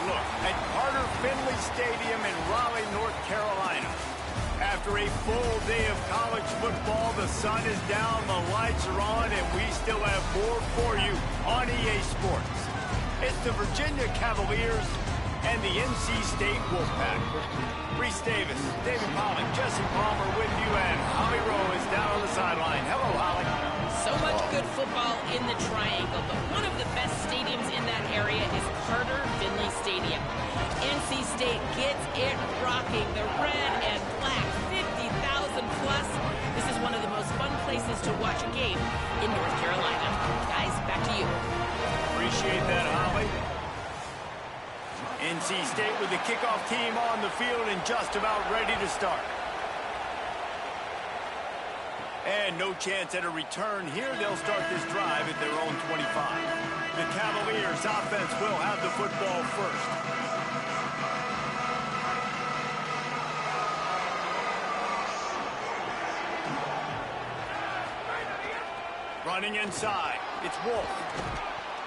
look at Carter Finley Stadium in Raleigh, North Carolina. After a full day of college football, the sun is down, the lights are on, and we still have more for you on EA Sports. It's the Virginia Cavaliers and the NC State Wolfpack. Reese Davis, David Pollock, Jesse Palmer with you, and Holly Rowe is down on the sideline. Hello, Holly. So much good football in the Triangle, but one of the best stadiums in that area is Carter Finley Stadium. NC State gets it rocking. The red and black, 50,000 plus. This is one of the most fun places to watch a game in North Carolina. Guys, back to you. Appreciate that, Holly. NC State with the kickoff team on the field and just about ready to start. And no chance at a return here. They'll start this drive at their own 25. The Cavaliers offense will have the football first. Running inside, it's Wolf.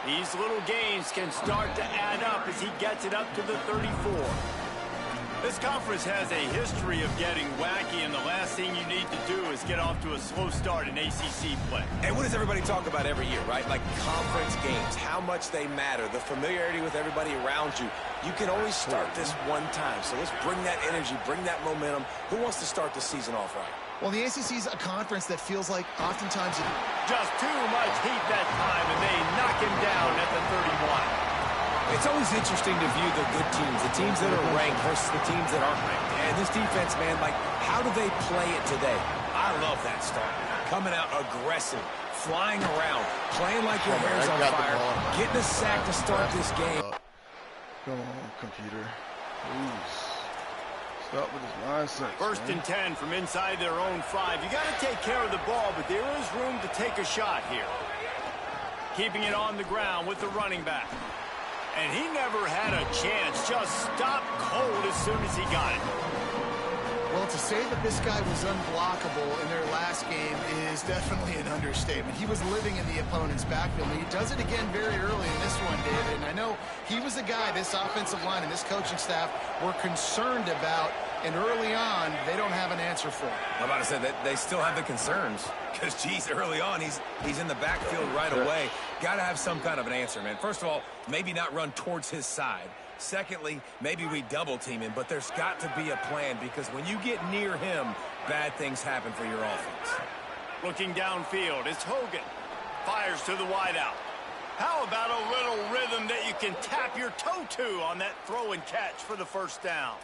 These little gains can start to add up as he gets it up to the 34. This conference has a history of getting wacky, and the last thing you need to do is get off to a slow start in ACC play. And what does everybody talk about every year, right? Like conference games, how much they matter, the familiarity with everybody around you. You can only start this one time, so let's bring that energy, bring that momentum. Who wants to start the season off right? Well, the ACC is a conference that feels like oftentimes just too much heat that time, and they knock him down at the 31. It's always interesting to view the good teams, the teams that are ranked versus the teams that aren't ranked. And this defense, man, like, how do they play it today? I love that start. Coming out aggressive, flying around, playing like your hair's on fire, getting a sack to start this game. Come on, computer. Please. Stop with this nonsense. First and 10 from inside their own 5. You got to take care of the ball, but there is room to take a shot here. Keeping it on the ground with the running back. And he never had a chance. Just stopped cold as soon as he got it. Well, to say that this guy was unblockable in their last game is definitely an understatement. He was living in the opponent's backfield. He does it again very early in this one, David. And I know he was the guy this offensive line and this coaching staff were concerned about. And early on, they don't have an answer for him. I'm about to say that they still have the concerns. Because, geez, early on, he's in the backfield right away. Got to have some kind of an answer, man. First of all, maybe not run towards his side. Secondly, maybe we double team him. But there's got to be a plan, because when you get near him, bad things happen for your offense. Looking downfield, it's Hogan. Fires to the wideout. How about a little rhythm that you can tap your toe to on that throw and catch for the first down?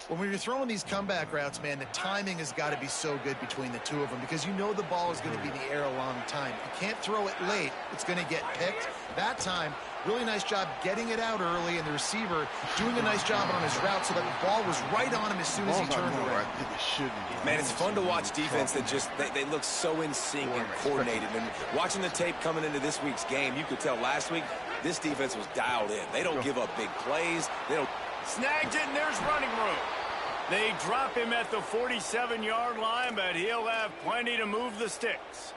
When you're throwing these comeback routes, man, the timing has got to be so good between the two of them, because you know the ball is going to be in the air a long time. You can't throw it late. It's going to get picked. That time, really nice job getting it out early, and the receiver doing a nice job on his route so that the ball was right on him as soon as he turned around. Man, it's fun to watch defense that just, they look so in sync and coordinated. And watching the tape coming into this week's game, you could tell last week this defense was dialed in. They don't give up big plays. They don't. Snagged it, and there's running room. They drop him at the 47-yard line, but he'll have plenty to move the sticks.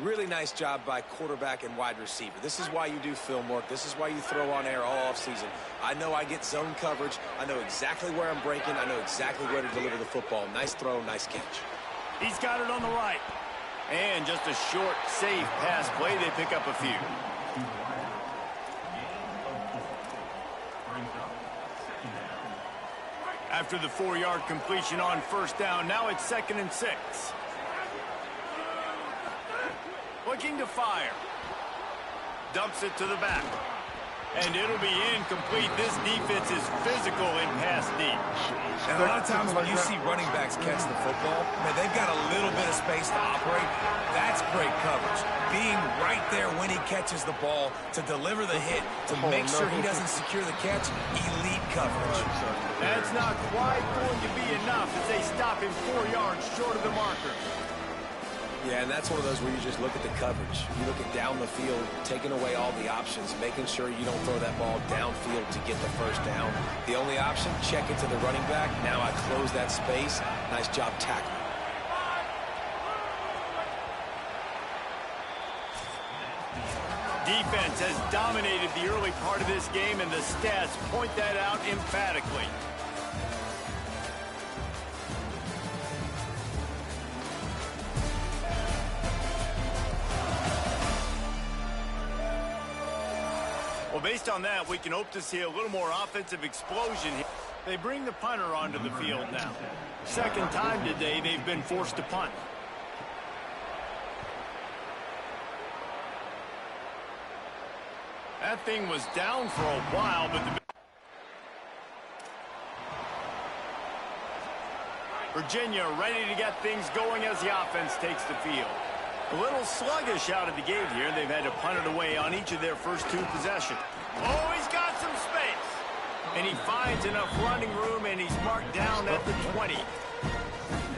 Really nice job by quarterback and wide receiver. This is why you do film work. This is why you throw on air all offseason. I know I get zone coverage. I know exactly where I'm breaking. I know exactly where to deliver the football. Nice throw, nice catch. He's got it on the right. And just a short, safe pass play. They pick up a few. After the 4-yard completion on first down, now it's 2nd and 6. Looking to fire. Dumps it to the back. And it'll be incomplete. This defense is physical in pass deep. And a lot of times when you see running backs catch the football, man, they've got a little bit of space to operate. That's great coverage. Being right there when he catches the ball to deliver the hit, to make sure he doesn't secure the catch, elite coverage. That's not quite going to be enough as they stop him 4 yards short of the marker. Yeah, and that's one of those where you just look at the coverage. You look at down the field, taking away all the options, making sure you don't throw that ball downfield to get the first down. The only option, check it to the running back. Now I close that space. Nice job tackling. Defense has dominated the early part of this game, and the stats point that out emphatically. Well, based on that, we can hope to see a little more offensive explosion here. They bring the punter onto the field now. Second time today they've been forced to punt. That thing was down for a while, but Virginia ready to get things going as the offense takes the field. A little sluggish out of the gate here. They've had to punt it away on each of their first two possessions. Oh, he's got some space. And he finds enough running room, and he's marked down at the 20.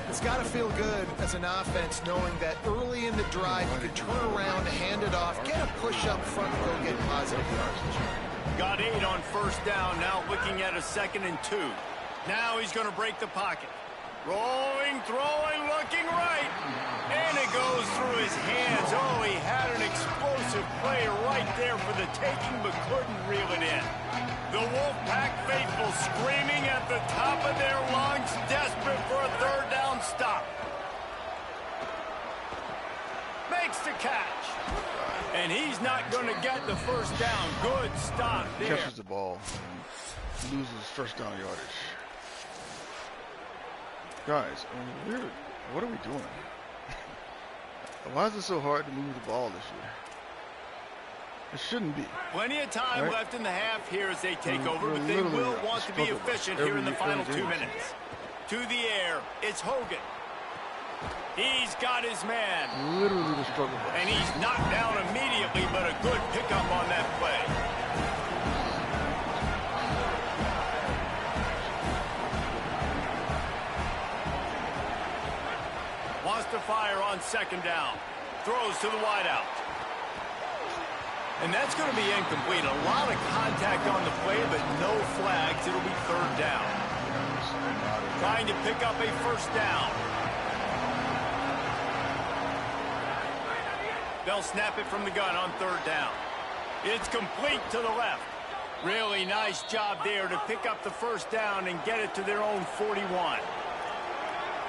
It's got to feel good as an offense knowing that early in the drive you could turn around, hand it off, get a push up front, and go get positive yards. Got 8 on first down, now looking at a 2nd and 2. Now he's going to break the pocket. Rolling, throwing, looking right. And it goes through his hands. Oh, he had an explosive play right there for the taking, but couldn't reel it in. The Wolfpack faithful screaming at the top of their lungs, desperate for a third down stop. Makes the catch. And he's not going to get the first down. Good stop there. Catches the ball and loses first down yardage. Guys, what are we doing? Why is it so hard to move the ball this year? It shouldn't be. Plenty of time left in the half here as they take over, but they will want to be efficient here in the final 2 minutes. To the air, it's Hogan. He's got his man. Literally the struggle bus. And he's knocked down immediately, but a good pickup on that play. Wants to fire on 2nd down. Throws to the wideout. And that's going to be incomplete. A lot of contact on the play, but no flags. It'll be 3rd down. Trying to pick up a first down. They'll snap it from the gun on 3rd down. It's complete to the left. Really nice job there to pick up the first down and get it to their own 41.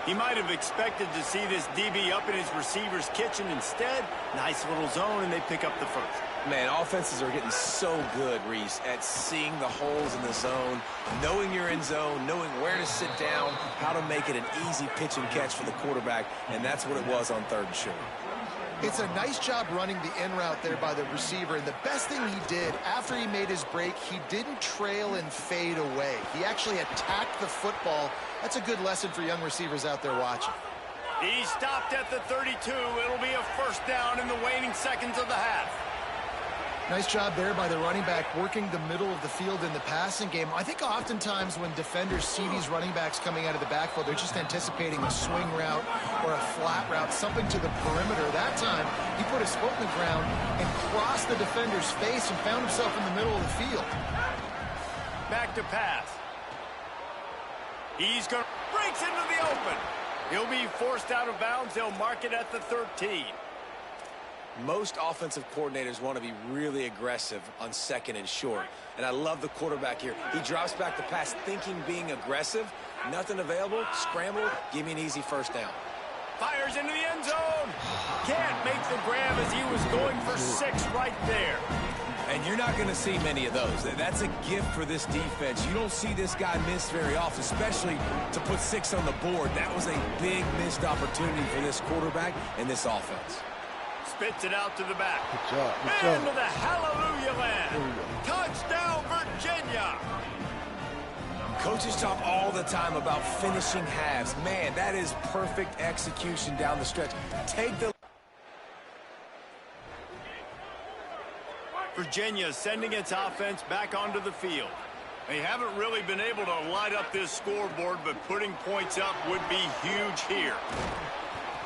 He might have expected to see this DB up in his receiver's kitchen. Instead, nice little zone, and they pick up the first. Man, offenses are getting so good, Reese, at seeing the holes in the zone, knowing you're in zone, knowing where to sit down, how to make it an easy pitch and catch for the quarterback, and that's what it was on 3rd and short. It's a nice job running the in route there by the receiver, and the best thing he did after he made his break, he didn't trail and fade away. He actually attacked the football. That's a good lesson for young receivers out there watching. He stopped at the 32. It'll be a first down in the waning seconds of the half. Nice job there by the running back working the middle of the field in the passing game. I think oftentimes when defenders see these running backs coming out of the backfield, they're just anticipating a swing route or a flat route, something to the perimeter. That time, he put his foot in the ground and crossed the defender's face and found himself in the middle of the field. Back to pass. He's going to breaks into the open. He'll be forced out of bounds. They'll mark it at the 13. Most offensive coordinators want to be really aggressive on 2nd and short. And I love the quarterback here. He drops back the pass thinking being aggressive. Nothing available. Scramble. Give me an easy first down. Fires into the end zone. Can't make the grab as he was going for 6 right there. And you're not going to see many of those. That's a gift for this defense. You don't see this guy miss very often, especially to put 6 on the board. That was a big missed opportunity for this quarterback and this offense. Spits it out to the back. Good job. Good and job. to the hallelujah land. Touchdown, Virginia. Coaches talk all the time about finishing halves. Man, that is perfect execution down the stretch. Take the... Virginia sending its offense back onto the field. They haven't really been able to light up this scoreboard, but putting points up would be huge here.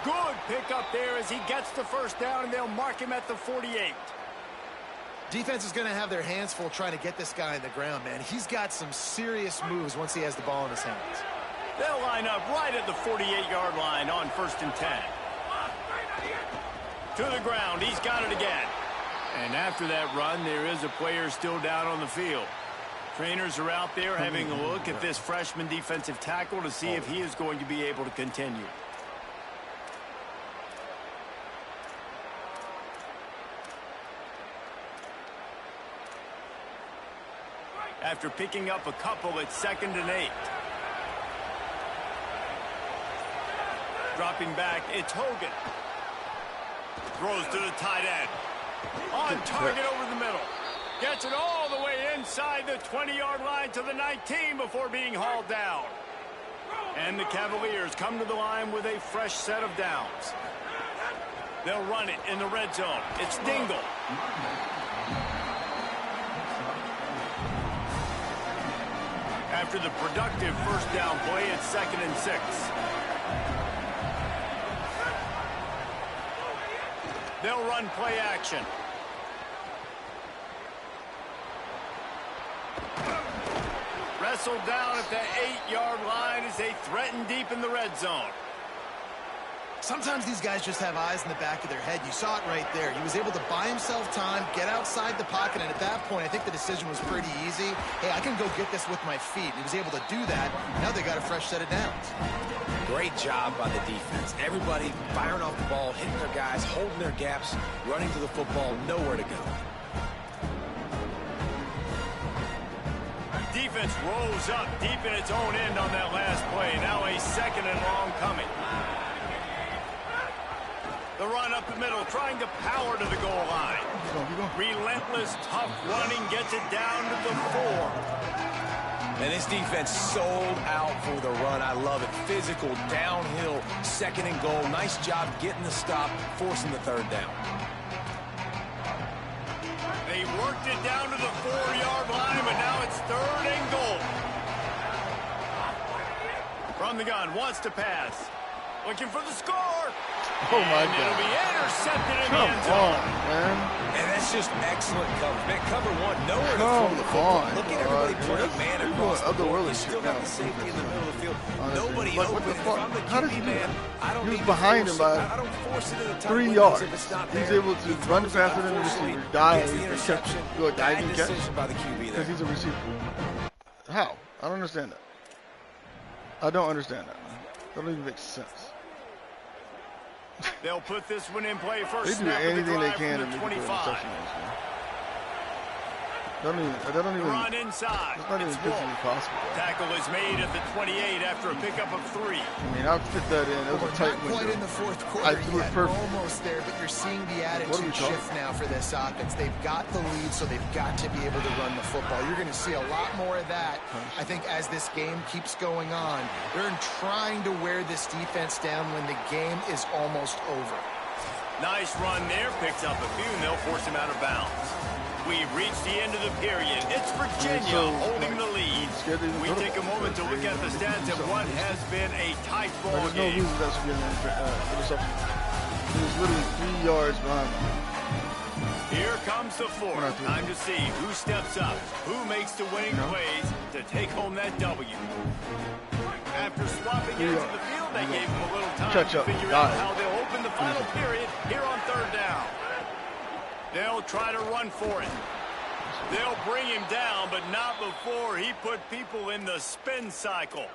Good pickup there as he gets the first down, and they'll mark him at the 48. Defense is going to have their hands full trying to get this guy on the ground, man. He's got some serious moves once he has the ball in his hands. They'll line up right at the 48-yard line on 1st and 10. To the ground. He's got it again. And after that run, there is a player still down on the field. Trainers are out there having a look at this freshman defensive tackle to see if he is going to be able to continue. After picking up a couple at 2nd and 8. Dropping back, it's Hogan. Throws to the tight end. On target over the middle. Gets it all the way inside the 20-yard line to the 19 before being hauled down. And the Cavaliers come to the line with a fresh set of downs. They'll run it in the red zone. It's Dingle. After the productive first down play, it's 2nd and 6. They'll run play action. Wrestled down at the 8-yard line as they threaten deep in the red zone. Sometimes these guys just have eyes in the back of their head. You saw it right there. He was able to buy himself time, get outside the pocket, and at that point, I think the decision was pretty easy. Hey, I can go get this with my feet. He was able to do that. Now they got a fresh set of downs. Great job by the defense. Everybody firing off the ball, hitting their guys, holding their gaps, running to the football, nowhere to go. Defense rolls up deep in its own end on that last play. Now a 2nd and long coming. The run up the middle, trying to power to the goal line. Relentless, tough running gets it down to the 4. And this defense sold out for the run. I love it. Physical, downhill, 2nd and goal. Nice job getting the stop, forcing the 3rd down. They worked it down to the 4-yard line, but now it's 3rd and goal. From the gun, wants to pass. Looking for the score. Oh, my God. It'll be intercepted in the Come end zone. on, man. And that's just excellent coverage. Man, cover one, nowhere to Come throw the football. on, Look at everybody bro. playing man You're across doing the board. otherworldly You still shit got now. the safety in the middle of the field. Honestly. Nobody Like, open. what the If fuck? I'm the How did QB he do man, that? I don't He was need to behind force him by it. I don't force it in the tight 3 windows yards. if it's not He's there. able to He run throws it faster than the unfortunately, receiver, dive, gets the interception. do a diving Bad catch. decision by the QB there. Because he's a receiver. How? I don't understand that. I don't understand that, man. That don't even make sense. They'll put this one in play first. They do snap of the anything they drive can to from the make it 25. That don't even, Run inside. that's not even It's physically Wolf. possible. Tackle is made at the 28 after a pickup of 3. I mean, I'll fit that in. It was a tight Not quite window. in the 4th I quarter threw it yet, perfect. almost there, but you're seeing the What are we attitude talking? shift now for this offense. They've got the lead, so they've got to be able to run the football. You're going to see a lot more of that, I think, as this game keeps going on. They're trying to wear this defense down when the game is almost over. Nice run there. Picks up a few, and they'll force him out of bounds. We've reached the end of the period. It's Virginia So, holding the lead. We take a moment to look at the stats of what has been a tight ball There's no game. reason that should be an interception. He was literally 3 yards behind me. Here comes the 4th. Not three. Time to see who steps up, who makes the winning plays to take home that W. After swapping ends of the field, they gave him a little time Catch to up. figure Got out it. how they'll open the final period here on 3rd down. They'll try to run for it. They'll bring him down, but not before he put people in the spin cycle.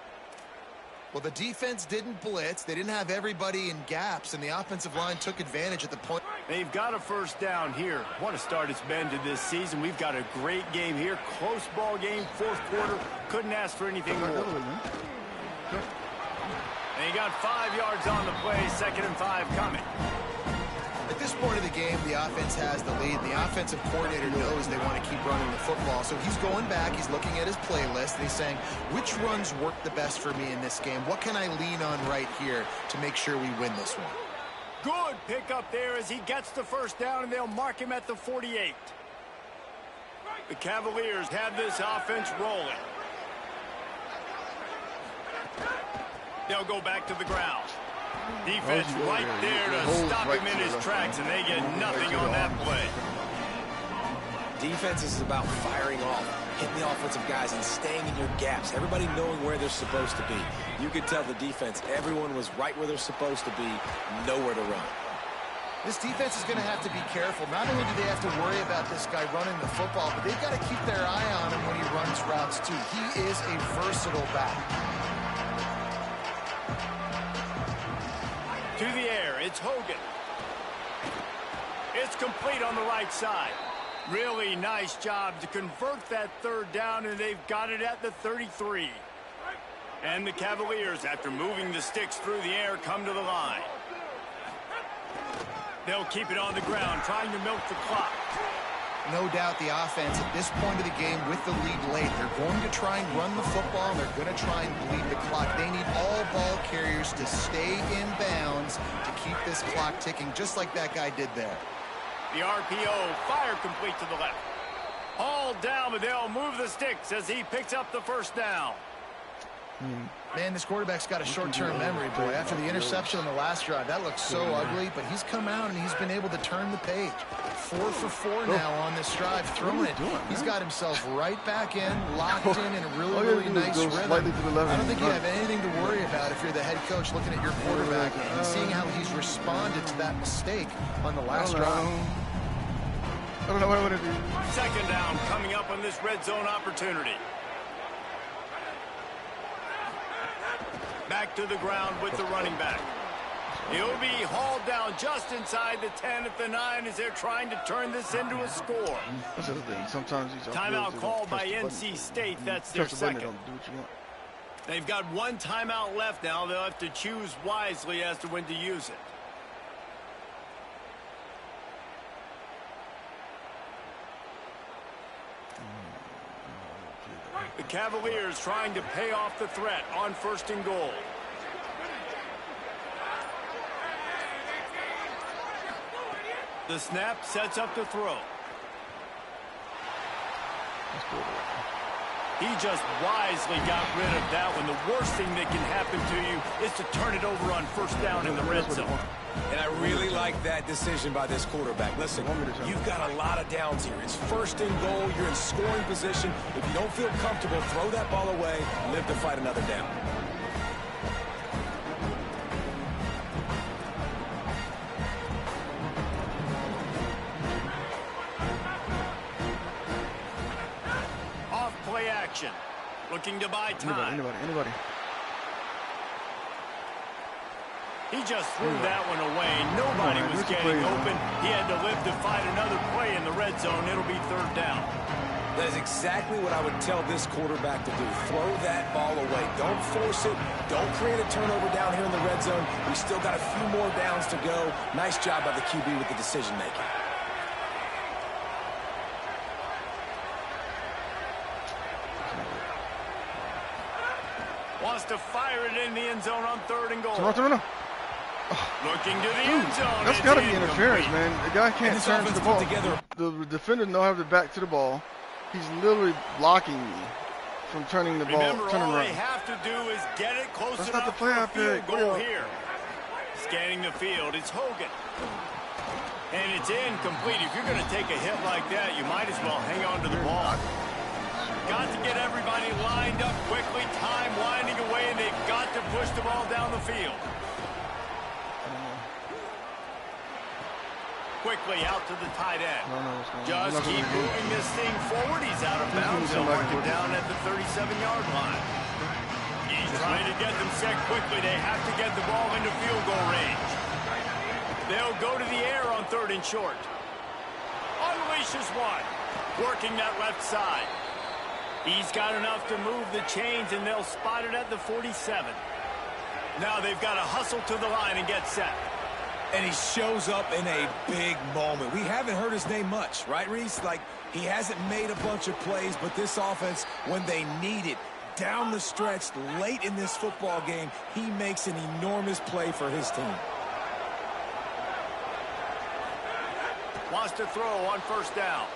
Well, the defense didn't blitz. They didn't have everybody in gaps, and the offensive line took advantage at the point. They've got a first down here. What a start it's been to this season. We've got a great game here. Close ball game, 4th quarter. Couldn't ask for anything more. And he got 5 yards on the play, 2nd and 5 coming. At this point of the game, the offense has the lead. The offensive coordinator knows they want to keep running the football. So he's going back, he's looking at his playlist, and he's saying, which runs work the best for me in this game? What can I lean on right here to make sure we win this one? Good pickup there as he gets the first down, and they'll mark him at the 48. The Cavaliers have this offense rolling. They'll go back to the ground. Defense right there to stop him in his tracks, and they get nothing on that play. Defense is about firing off, hitting the offensive guys, and staying in your gaps. Everybody knowing where they're supposed to be. You could tell the defense, everyone was right where they're supposed to be, nowhere to run. This defense is going to have to be careful. Not only do they have to worry about this guy running the football, but they've got to keep their eye on him when he runs routes too. He is a versatile back. To the air, it's Hogan. It's complete on the right side. Really nice job to convert that third down, and they've got it at the 33. And the Cavaliers, after moving the sticks through the air, come to the line. They'll keep it on the ground, trying to milk the clock. No doubt the offense at this point of the game with the lead late, they're going to try and run the football, and they're going to try and bleed the clock. They need all ball carriers to stay in bounds to keep this clock ticking, just like that guy did there. The RPO, fire complete to the left. Hauled down, but they'll move the sticks as he picks up the first down. Man, this quarterback's got a short-term memory, boy. After the interception on the last drive, that looks so ugly, but he's come out and he's been able to turn the page. 4 for 4 now on this drive, throwing it. He's got himself right back in, locked in a really nice rhythm. I don't think you have anything to worry about if you're the head coach looking at your quarterback and seeing how he's responded to that mistake on the last drive. I don't know what I want to do. Second down coming up on this red zone opportunity. Back to the ground with the running back. He'll be hauled down just inside the 10 at the 9 as they're trying to turn this into a score. That's the thing. Sometimes these timeout called by NC State. That's their second. Do what you want. They've got one timeout left now. They'll have to choose wisely as to when to use it. The Cavaliers trying to pay off the threat on 1st and goal. The snap sets up the throw. He just wisely got rid of that one. The worst thing that can happen to you is to turn it over on 1st down in the red zone. And I really like that decision by this quarterback. Listen, you've got a lot of downs here. It's 1st and goal. You're in scoring position. If you don't feel comfortable, throw that ball away. Live to fight another down. Off play action. Looking to buy time. Anybody. He just threw that one away. Nobody was getting open. He had to live to fight another play in the red zone. It'll be 3rd down. That is exactly what I would tell this quarterback to do. Throw that ball away. Don't force it. Don't create a turnover down here in the red zone. We still got a few more downs to go. Nice job by the QB with the decision-making. Wants to fire it in the end zone on 3rd and goal. Looking to the end zone. That's got to be interference, man. The guy can't turn to the ball. The defender don't have the back to the ball. He's literally blocking me from turning the ball. Remember, all they have to do is get it close enough for a field goal here. Scanning the field, it's Hogan. And it's incomplete. If you're going to take a hit like that, you might as well hang on to the ball. Got to get everybody lined up quickly. Time winding away, and they've got to push the ball down the field. Quickly out to the tight end. Just keep moving this thing forward. He's out of bounds. They'll mark it down at the 37-yard line. He's trying to get them set quickly. They have to get the ball into field goal range. They'll go to the air on 3rd and short. Unleashes one. Working that left side. He's got enough to move the chains, and they'll spot it at the 47. Now they've got to hustle to the line and get set. And he shows up in a big moment. We haven't heard his name much, right, Reese? Like, he hasn't made a bunch of plays, but this offense, when they need it, down the stretch, late in this football game, he makes an enormous play for his team. Wants to throw on 1st down.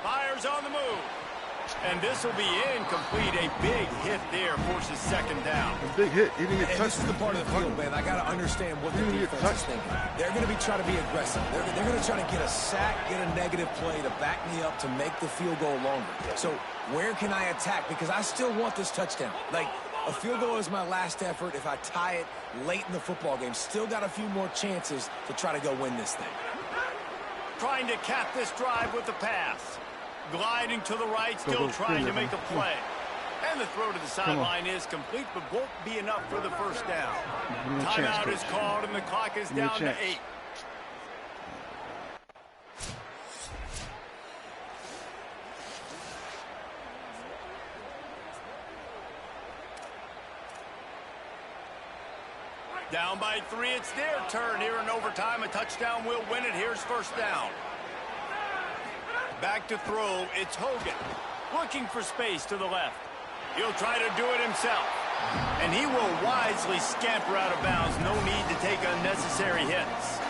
Fires on the move. And this will be incomplete. A big hit there forces 2nd down. A big hit. He didn't get touched. This is the part of the field, man. I got to understand what the defense is thinking. They're going to be trying to be aggressive. They're going to try to get a sack, get a negative play to back me up to make the field goal longer. So where can I attack? Because I still want this touchdown. Like, A field goal is my last effort. If I tie it late in the football game, still got a few more chances to try to go win this thing. Trying to cap this drive with the pass. Gliding to the right, still trying to make a play. And the throw to the sideline is complete, but won't be enough for the first down. Timeout is called, and the clock is down to 8. Down by 3, it's their turn here in overtime. A touchdown will win it. Here's first down. Back to throw, it's Hogan. Looking for space to the left. He'll try to do it himself. And he will wisely scamper out of bounds. No need to take unnecessary hits.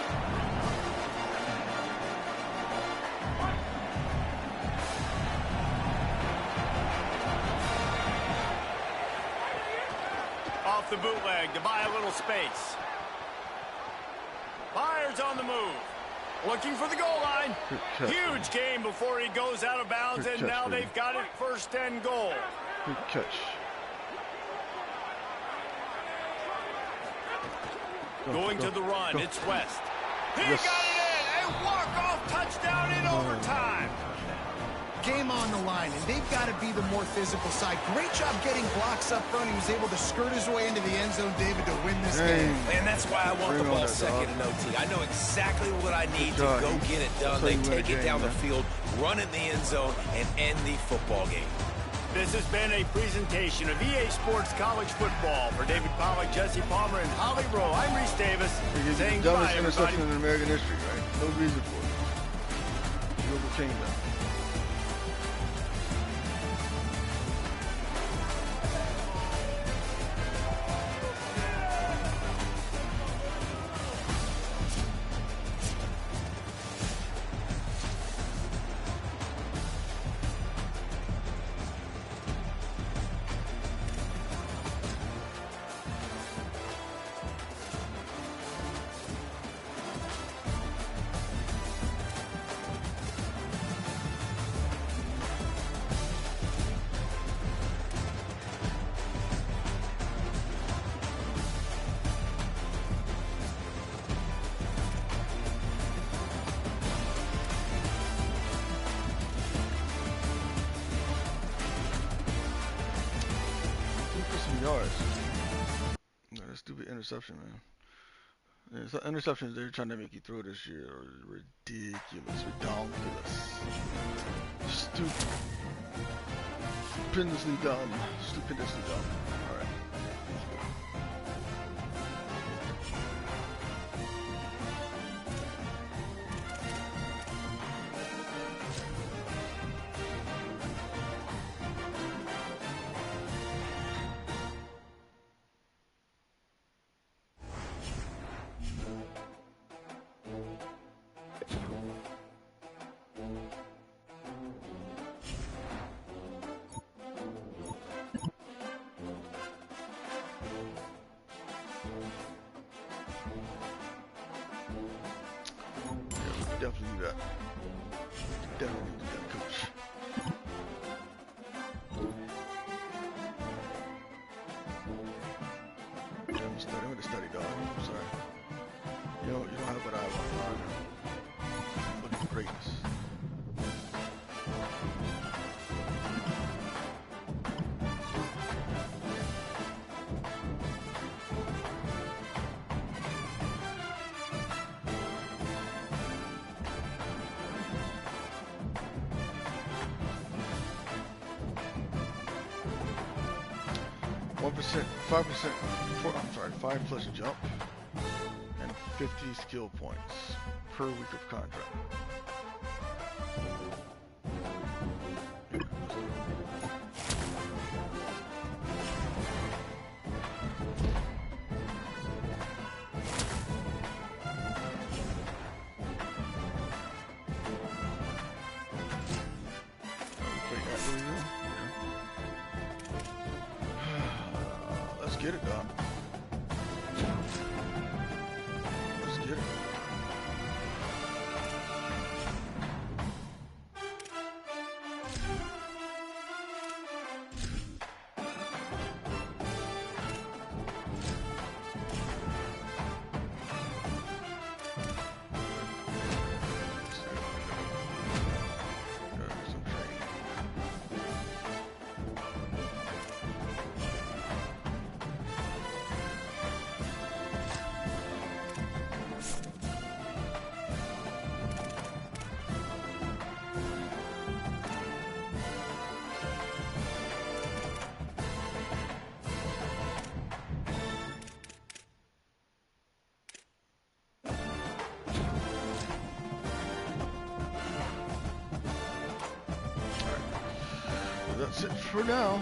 Off the bootleg to buy a little space. Fires on the move. Looking for the goal line. Huge game before he goes out of bounds, and now they've got it first and goal. Good catch. Going to the run, it's West. He got it in! A walk-off touchdown in overtime. Game on the line, and they've got to be the more physical side. Great job getting blocks up front. He was able to skirt his way into the end zone, David, to win this game. And that's why I want the ball second in OT. I know exactly what I need to go get it done. They take it down the field, run it in the end zone, and end the football game. This has been a presentation of EA Sports College Football. For David Pollack, Jesse Palmer, and Holly Rowe, I'm Reese Davis. Saying the bye, dumbest interception in American history, right? No reason for it. You'll change that. Stupid interception, man. The interceptions they're trying to make you throw this year are ridiculous, ridiculous, stupid, stupendously dumb, stupendously dumb. All right. Definitely do that. Definitely do that, coach. I'm gonna study, dog. I'm sorry. You don't have what I want. I'm looking for greatness. %, 5+ jump and 50 skill points per week of contract. Let's get it done. Let's get it. that's it for now.